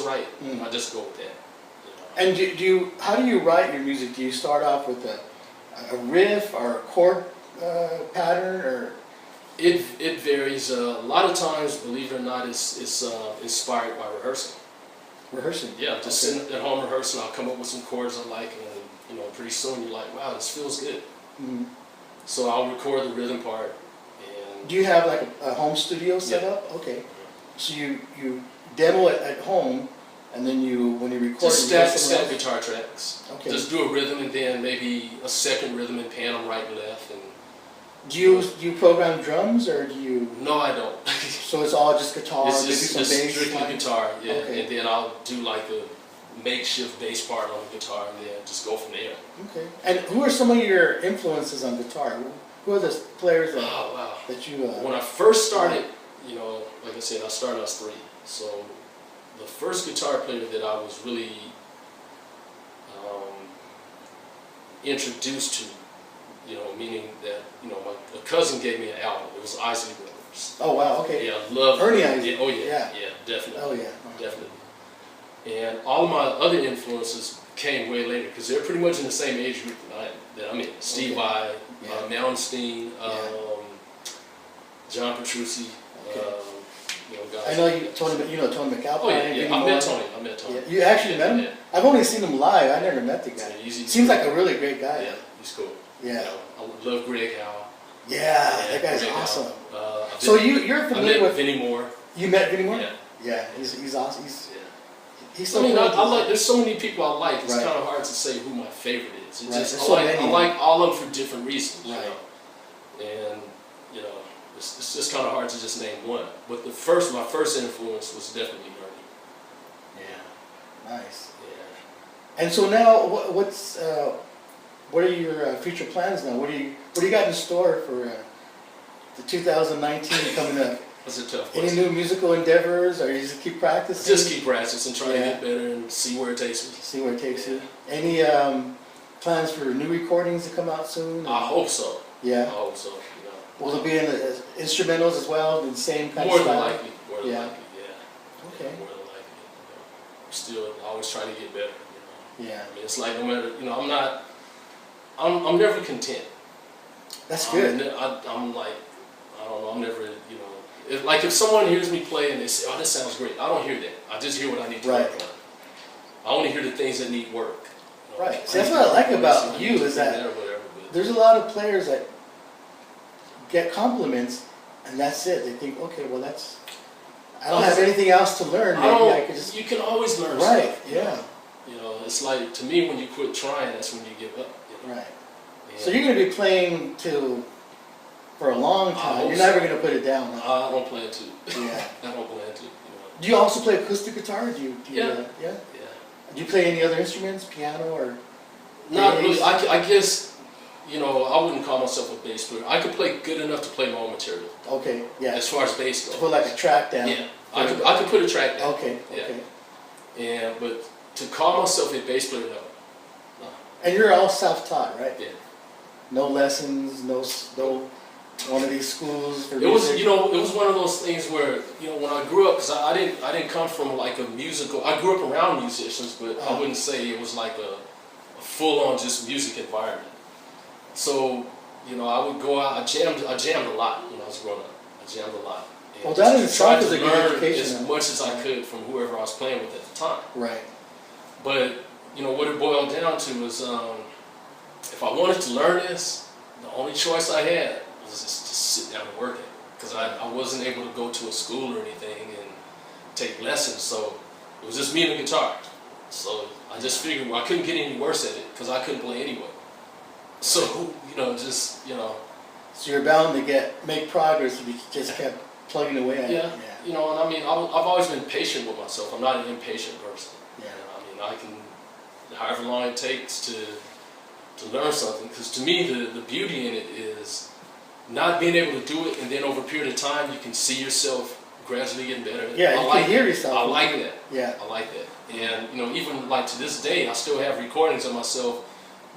right, I just go with that. And how do you write your music? Do you start off with a riff or a chord pattern, or? It varies. A lot of times, believe it or not, it's inspired by rehearsing. Rehearsing? Yeah, just sitting at home rehearsing. I'll come up with some chords I like, and pretty soon you're like, wow, this feels good. Mm-hmm. So I'll record the rhythm part. And do you have like a home studio set up? Okay. So you demo it at home, and then when you record just stab guitar tracks. Okay. Just do a rhythm and then maybe a second rhythm and pan them right and left. And do you program drums, or do you? No, I don't. So it's all just guitar, it's maybe some just bass? Strictly guitar, yeah. Okay. And then I'll do like a makeshift bass part on the guitar, and then just go from there. Okay. And who are some of your influences on guitar? Who are the players that you? When I first started, like I said, I started as 3. So the first guitar player that I was really introduced to, meaning that my cousin gave me an album. It was Isley Brothers. Oh wow, okay. Yeah, I love Ernie Isley. Yeah, oh yeah, definitely. Oh yeah, definitely. And all of my other influences came way later because they're pretty much in the same age group that I'm in. Steve Vai, Malmsteen, John Petrucci. Guys. I know Tony McAlpine. Oh yeah, I met Tony. Yeah. You actually met him? Yeah. I've only seen him live. I never met the guy. Yeah, seems like a really great guy. Yeah, he's cool. Yeah. I love Greg Howe. Yeah, that guy's Greg awesome. So you're familiar with Vinnie Moore. You met Vinnie Moore? Yeah. Yeah, he's awesome. He's so there's so many people I like. It's kind of hard to say who my favorite is. I like all of them for different reasons. Right. And it's just kind of hard to just name one. But my first influence was definitely Ernie. Yeah. Nice. Yeah. And so now, what are your future plans now? What do you got in store for the 2019 coming up? That's a tough question. Any new musical endeavors, or you just keep practicing? Just keep practicing, trying to get better, and see where it takes me. See where it takes you. Any plans for new recordings to come out soon? I hope so. Yeah. I hope so. Will it be in the instrumentals as well, the same kind of style? More than likely, yeah. Okay. More than likely. Still always trying to get better. Yeah. I mean, it's like no matter, I'm never content. That's good. I'm like, I don't know, I'm never, if someone hears me play and they say, oh, this sounds great, I don't hear that. I just hear what I need to work on. I only hear the things that need work. Right. See, that's what I like about you is that there's a lot of players that get compliments and that's it. They think, okay, well I don't have anything else to learn. Maybe I could just. You can always learn stuff. Stuff, yeah. It's like, to me, when you quit trying, that's when you give up. Right. So you're going to be playing for a long time. You're never going to put it down. Huh? I don't plan to. Yeah. I don't plan to. Do you also play acoustic guitar? Yeah. Do you play any other instruments, piano or? Not really. I guess, I wouldn't call myself a bass player. I could play good enough to play my own material. Okay. Yeah. As far as bass goes. To put like a track down. Yeah. I could put a track down. Okay. Yeah. Okay. But to call myself a bass player, no. And you're all self-taught, right? Yeah. No lessons, no one of these schools for music? It was one of those things where, when I grew up, because I didn't come from like a musical, I grew up around musicians, but I wouldn't say it was like a full-on just music environment. So, I would go out, I jammed a lot when I was growing up. I jammed a lot. And well, that in itself is a good education. As much as I could from whoever I was playing with at the time. Right. But, what it boiled down to was, if I wanted to learn this, the only choice I had was just to sit down and work it. Because I wasn't able to go to a school or anything and take lessons, so it was just me and the guitar. So I just figured I couldn't get any worse at it because I couldn't play anyway. So, So you're bound to make progress if you just kept plugging away at it. Yeah. And I mean, I've always been patient with myself. I'm not an impatient person. Yeah. I can, however long it takes to learn something, because to me the beauty in it is not being able to do it and then over a period of time you can see yourself gradually getting better. Yeah, you can hear yourself. I like that. Yeah. I like that. And even like to this day, I still have recordings of myself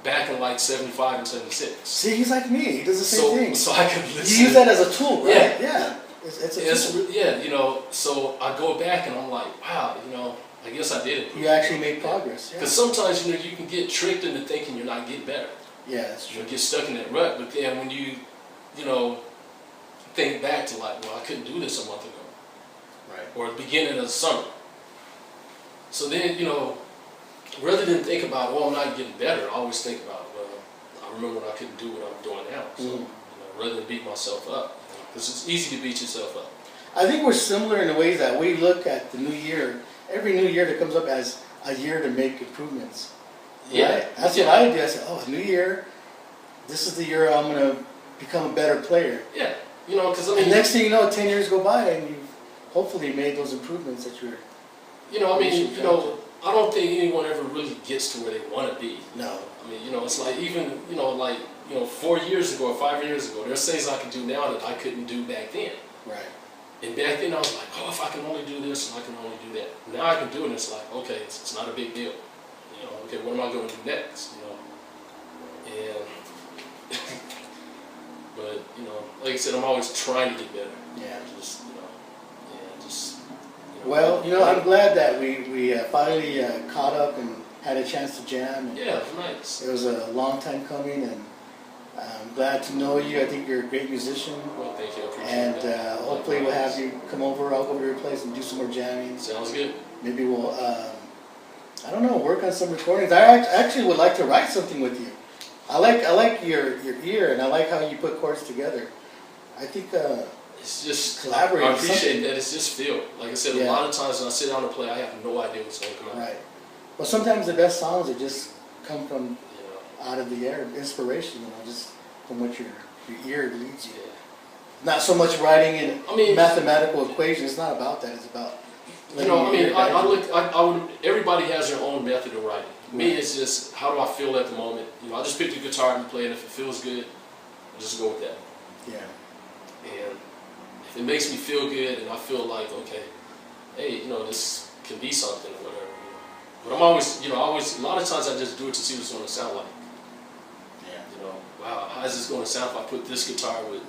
back in like 75 and 76. See, he's like me. He does the same thing. So I can listen. You use that as a tool, right? Yeah. It's a tool. So I go back and I'm like, wow, I guess I did improve. You actually made progress. Yeah. Because sometimes, you know, you can get tricked into thinking you're not getting better. Yeah, that's You true. get stuck in that rut, but then when you know, think back to like, well, I couldn't do this a month ago. Right. Or at the beginning of the summer. So then, you know, rather than think about, well, I'm not getting better, I always think about, well, I remember when I couldn't do what I'm doing now. So, you know, rather than beat myself up, because it's easy to beat yourself up. I think we're similar in the ways that we look at the new year, every new year that comes up as a year to make improvements. Yeah. Right? That's what I do. I say, oh, new year, this is the year I'm going to become a better player. Yeah. You know, because I mean, And next thing you know, 10 years go by and you've hopefully made those improvements that you're. you know, I mean, you know, I don't think anyone ever really gets to where they want to be. No. I mean, you know, it's like even, you know, like, you know, 4 years ago or 5 years ago, there's things I can do now that I couldn't do back then. Right. And back then I was like, oh, if I can only do this and I can only do that. Now I can do it and it's like, okay, it's not a big deal. You know, okay, what am I going to do next? You know, and, but, you know, like I said, I'm always trying to get better. Yeah. Just, you know, yeah, just, Well, you know, I'm glad that we finally caught up and had a chance to jam. And yeah, it was nice. it was a long time coming, and I'm glad to know you. I think you're a great musician. Well, thank you, I appreciate And that. hopefully we'll have you come over. I'll go over to your place and do some more jamming. Sounds good. Maybe we'll, I don't know, work on some recordings. I actually would like to write something with you. I like your ear, and I like how you put chords together. I think It's just, collaborate I on appreciate something. that. It's just feel. Like I said, Yeah. a lot of times when I sit down to play, I have no idea what's going to come out. right. Well, sometimes the best songs are just come from You know, out of the air, inspiration, just from what your ear leads you. yeah. Not so much writing in I mean, mathematical equations. It's not about that. It's about you know, I letting your mean, ear guide you. I would, everybody has their own method of writing. Me, it's just, how do I feel at the moment? You know, I just pick the guitar and play, and if it feels good, I just go with that. Yeah. And if it makes me feel good, and I feel like, okay, hey, you know, this can be something or whatever. You know. But I'm always, you know, a lot of times I just do it to see what it's going to sound like. Yeah. You know, wow, how is this going to sound if I put this guitar with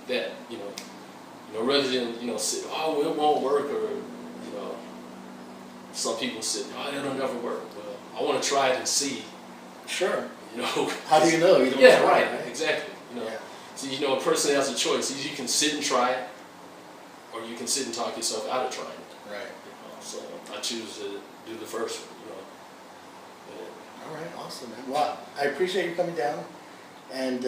that? You know, rather than, you know, say, oh, well, it won't work, or, you know, some people say, oh, it'll never work. Well, I want to try it and see. Sure. You know, How do you know? You don't yeah, try, right, exactly. You know, Yeah. so you know, a person has a choice. Either you can sit and try it, or you can sit and talk yourself out of trying it. Right. You know, so I choose to do the first one. You know. Yeah. All right. Awesome, man. Well, I appreciate you coming down, and